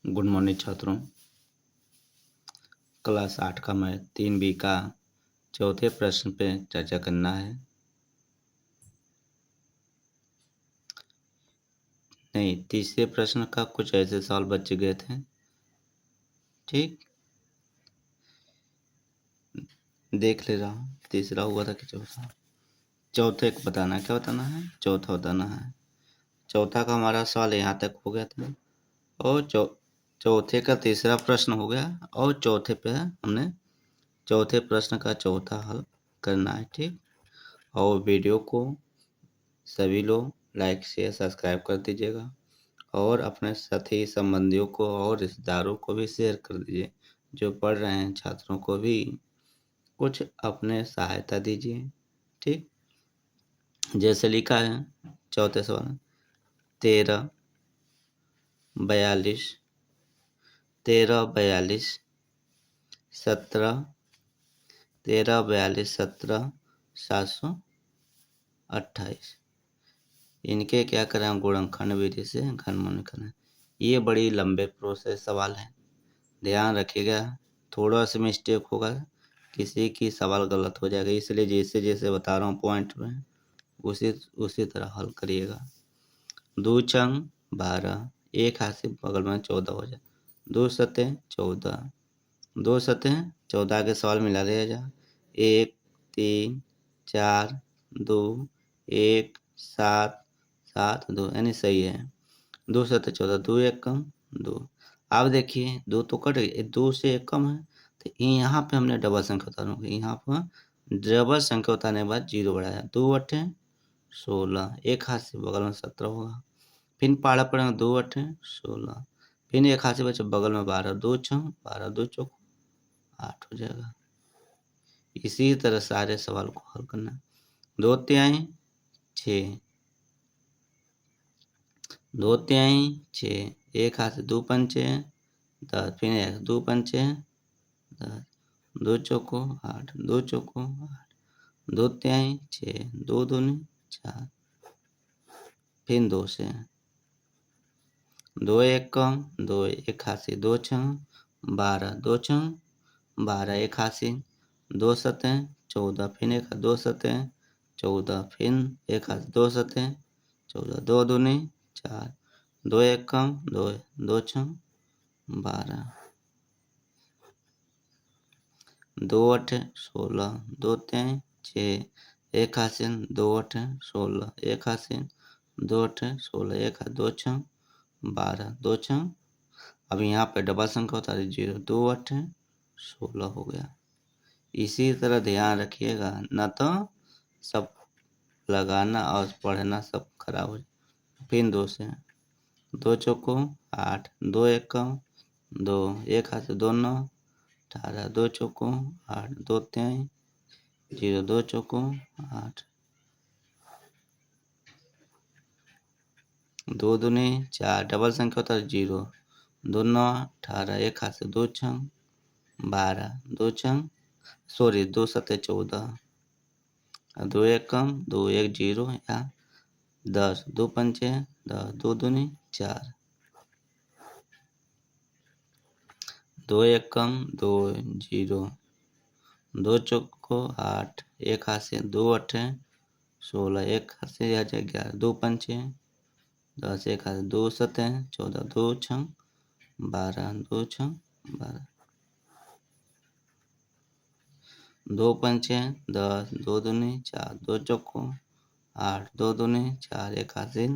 Good morning छात्रों। Class 8 का math 3B का चौथे प्रश्न पे चर्चा करना है। नहीं, तीसरे प्रश्न का कुछ ऐसे सवाल बच गए थे। ठीक, देख ले रहा हूँ तीसरा हुआ था कि चौथा। चौथे को बताना, क्या बताना है? चौथा बताना है। चौथा का हमारा सवाल यहाँ तक हो गया था और चौथे का तीसरा प्रश्न हो गया और चौथे पे हमने चौथे प्रश्न का चौथा हल करना है। ठीक, और वीडियो को सभी लोग लाइक शेयर सब्सक्राइब कर दीजिएगा और अपने साथी संबंधियों को और रिश्तेदारों को भी शेयर कर दीजिए। जो पढ़ रहे हैं छात्रों को भी कुछ अपने सहायता दीजिए। ठीक, जैसे लिखा है चौथे सवाल 13 42 13 42 17 13 42 17 728 इनके क्या करें गुणनखंड विधि से घनमूल करें। ये बड़ी लंबे प्रोसेस सवाल है, ध्यान रखिएगा। थोड़ा सा मिस्टेक होगा, किसी की सवाल गलत हो जाएगा, इसलिए जैसे जैसे बता रहा हूँ पॉइंट में उसी उसी तरह हल करिएगा। 2 छंग 12, एक हाथ से बगल में 14 हो जाए। 2 सतह 14, 2 सतह 14 के सवाल मिला दिया जा। 1 3 4 2 1 7 7 2 यानी सही है। 2 सतह 14, 2 एक कम 2। अब देखिए 2 तो कट गई, 2 से एक कम है तो यहाँ पे हमने डबल संख्या उतारूंगे। यहाँ पर डबल संख्या उतारने के बाद 0 बढ़ाया। 2 अट्ठे 16, एक हाथ से बगल में 17 होगा। फिर पाड़ा पड़ेगा 2 अट्ठे 16, फिर एक हाथ से बचे बगल में 12, 2 छः 12, 2 चौक 8 हो जाएगा। इसी तरह सारे सवाल को हल करना। 2 तिहाई 6, 2 तिहाई 6, एक हाथ से 2 पंचे 10, फिर एक 2 पंचे 10, 2 चौको 8, 2 चौको 8, 2 तिहाई 6, 2 दूनी 4, फिर 2 से 2 एक कम 2, एक हाथ से 2 छः 12, 2 छः 12, एक हाथ से 2 सतह 14, फिर एक हाथ 2 सतह 14, फिर एक हाथ 2 सतह 14, 2 दूनी 4, 2 एक कम 2, 2 छः 12, 2 अट्ठे 16, 2 तिहाई 6, एक हाथ से 2 अट्ठे 16, एक हाथ से 2 अट्ठे 16, एक हाथ 2 छः 12, 2 छः। अब यहाँ पे डबल संख्या होता है 0, 2 अट्ठे 16 हो गया। इसी तरह ध्यान रखिएगा, न तो सब लगाना और पढ़ना सब खराब हो जाए। फिर 2 से 2 चौको 8, 2 एक कम 2, एक हाथ से 2 9 18, 2 चौको 8, 2 तिहाई 0, 2 चौको 8, 2 दूनी 4, डबल संख्या होता है 0, 2 9 18, एक हाथ से 2 छः 12, 2 छः 2 सतह 14, 2 एक कम 2 एक 0 या 10, 2 पंचे 10, 2 दूनी 4, 2 एक कम 2 0, 2 चौको 8, एक हाथ से 2 अट्ठे 16, एक हाथ से 11, 2 पंचे 10, एक हाथ से 2 सतह 14, 2 छः 12, 2 छः 12, 2 पंचे 10, 2 दूनी 4, 2 चौको 8, 2 दूनी 4, एक हाथ से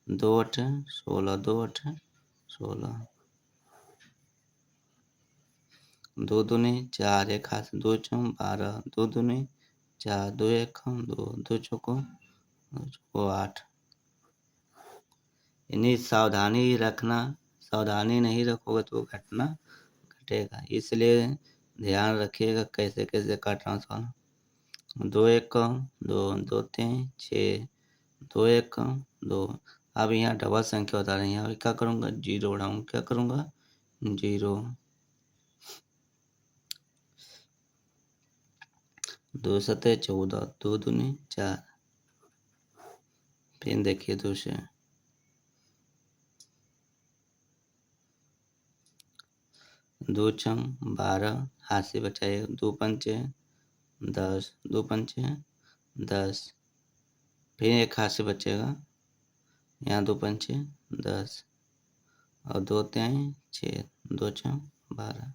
2 अट्ठे 16, 2 अट्ठे 16, 2 दूनी 4, एक हाथ से 2 छः 12, 2 दूनी 4, 2 एक कम 2, 2 चौको 8। इन्हीं सावधानी रखना, सावधानी नहीं रखोगे तो घटना घटेगा, इसलिए ध्यान रखिएगा कैसे कैसे काट रहा हूँ सवाल। 2 एक कम 2, 2 3 6, 2 एक कम 2। अब यहाँ डबल संख्या बता रहे हैं, यहाँ क्या करूँगा 0 बढ़ाऊँगा, क्या करूँगा 0, 2 सतह 14, 2 दूनी 4, फिर देखिए 2 से दो छंग 12, हाथ से बचाइए, दो पंचे 10, दो पंचे 10, फिर एक हाथ से बचेगा, यहाँ दो पंचे 10 और दो त्याई 6, दो छंग 12,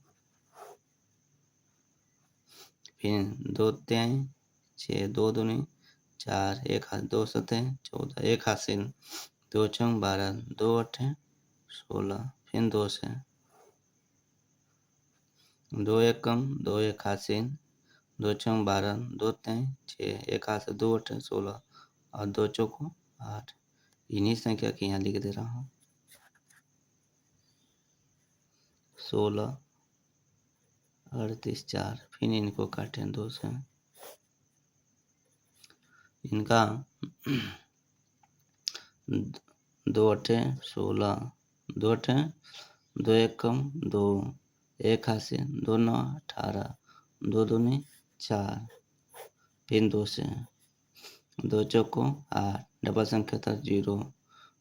फिर दो त्याई 6, दो दूनी 4, एक हाथ, दो सते 14, एक हाथ से दो छंग 12, दो अठे 16, फिर दो से, दो एक कम, दो एक हाथ से, दो छंग 12, दो त्याई 6, एक हाथ से, दो अठे 16 और दो चौको 8। इन्हीं संख्या के यहाँ लिख दे रहा हूँ, 16, 38, 4। फिर इनको काटें दो से, इनका दो अठे 16, दो अठे, दो एक कम 2, एक हाथ से, दो 9 18, दो दूनी 4, फिर दो से, दो चौको 8, डबल संख्या था 0,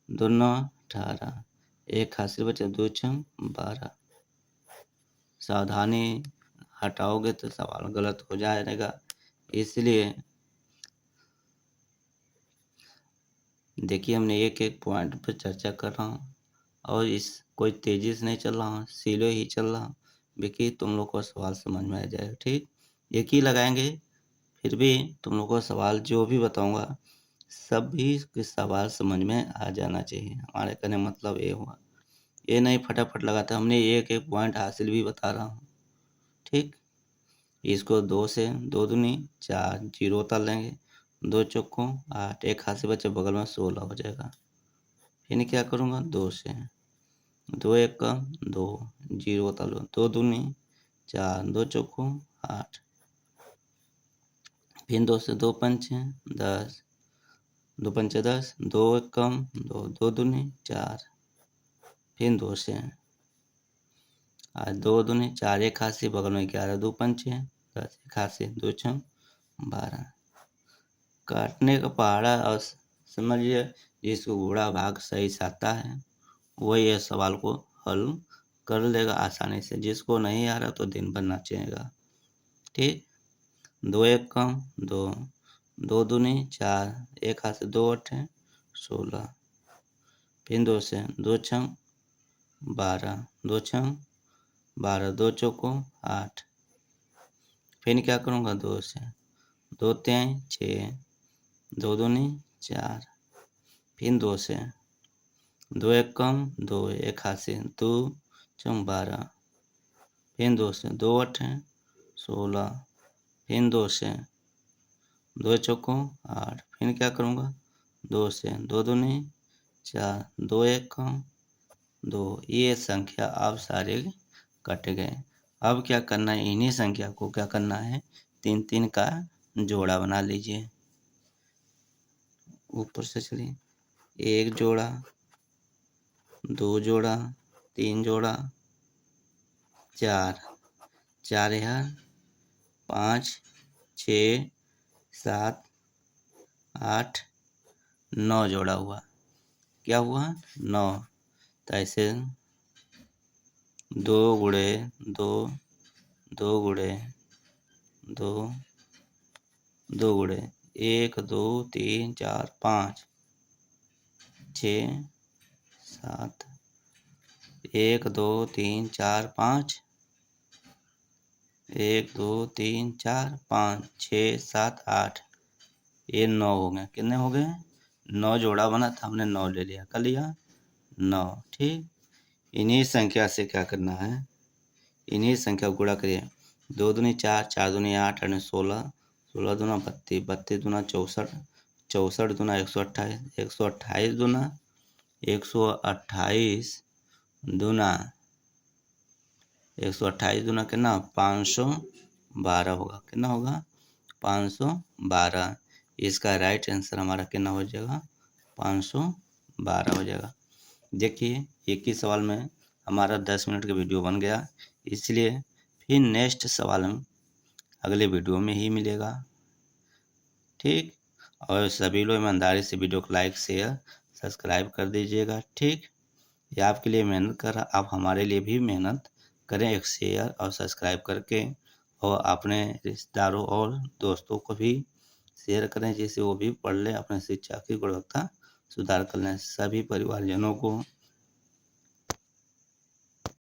दो 9 18, एक हाथ से बचे, दो छंग 12। सावधानी हटाओगे तो सवाल गलत हो जाएगा, इसलिए देखिए हमने एक एक पॉइंट पर चर्चा कर रहा हूँ और इस कोई तेजी से नहीं चल रहा हूँ, स्लो ही चल रहा हूँ, देखिए तुम लोग को सवाल समझ में आ जाएगा। ठीक, एक ही लगाएंगे, फिर भी तुम लोग को सवाल जो भी बताऊंगा सभी के सवाल समझ में आ जाना चाहिए। हमारे कहने मतलब ये हुआ, ये नहीं फटाफट लगाता, हमने एक एक पॉइंट हासिल भी बता रहा हूँ। ठीक, इसको 2 से, दो दूनी 4, 0 उतार लेंगे, दो चौको 8, एक हाथ से बचे बगल में 16 हो जाएगा। फिर क्या करूँगा, 2 से, दो एक का 2, 0 उतार लो, दो दूनी 4, दो चौको 8, फिर 2 से, दो पंचे 10, दो पंचे 10, दो एक कम 2, दो दूनी 4, फिर 2 से, आज दो दूनी 4, एक हाथ से बगल में 11, दो पंचे 10, एक हाथ से, दो छंग 12। काटने का पहाड़ा और समझिए जिसको घोड़ा भाग सही से आता है वही ये सवाल को हल कर लेगा आसानी से, जिसको नहीं आ रहा तो दिन भर नाचेगा। ठीक, दो एक कम 2, दो दूनी 4, एक हाथ से, दो अठे 16, फिर 2 से, दो छंग 12, दो छंग 12, दो चौको 8, फिर क्या करूँगा, 2 से, दो त्याई 6, दो दूनी 4, फिर 2 से, दो एक कम 2, एक हाथ से, दो छंग 12, फिर 2 से, दो अठे 16, फिर 2 से, दो चौको 8, फिर क्या करूँगा, 2 से, दो दूनी 4, दो एक कम 2। ये संख्या अब सारे कट गए। अब क्या करना है, इन्हीं संख्या को क्या करना है, 3-3 का जोड़ा बना लीजिए। ऊपर से चलिए, एक जोड़ा, दो जोड़ा, तीन जोड़ा, 4, 4 यार 5, 6, 7, 8, 9 जोड़ा हुआ। क्या हुआ, 9। तो ऐसे 2 गुणे 2, 2 गुणे 2, 2 गुणे 1, 2, 3, 4, 5, 6, 7, 1, 2, 3, 4, 5, 1, 2, 3, 4, 5, 6, 7, 8, ये 9 हो गए। कितने हो गए, 9 जोड़ा बना था, हमने 9 ले लिया, कर लिया 9। ठीक, इन्हीं संख्या से क्या करना है, इन्हीं संख्या को गुणा करिए, 2 दूनी 4, 4 दूनी 8, 8 16, 16 दूना 32, 32 दूना 64, 64 दूना 128, 128 दूना 128 दूना 128 दूना कितना, 512 होगा। कितना होगा, 512। इसका राइट आंसर हमारा कितना हो जाएगा, 512 हो जाएगा। देखिए एक ही सवाल में हमारा 10 मिनट का वीडियो बन गया, इसलिए फिर नेक्स्ट सवाल हम अगले वीडियो में ही मिलेगा। ठीक, और सभी लोग ईमानदारी से वीडियो को लाइक शेयर सब्सक्राइब कर दीजिएगा। ठीक, ये आपके लिए मेहनत कर रहा, आप हमारे लिए भी मेहनत करें एक शेयर और सब्सक्राइब करके, और अपने रिश्तेदारों और दोस्तों को भी शेयर करें जिससे वो भी पढ़ लें, अपने शिक्षा की गुणवत्ता सुधार कर लें। सभी परिवारजनों को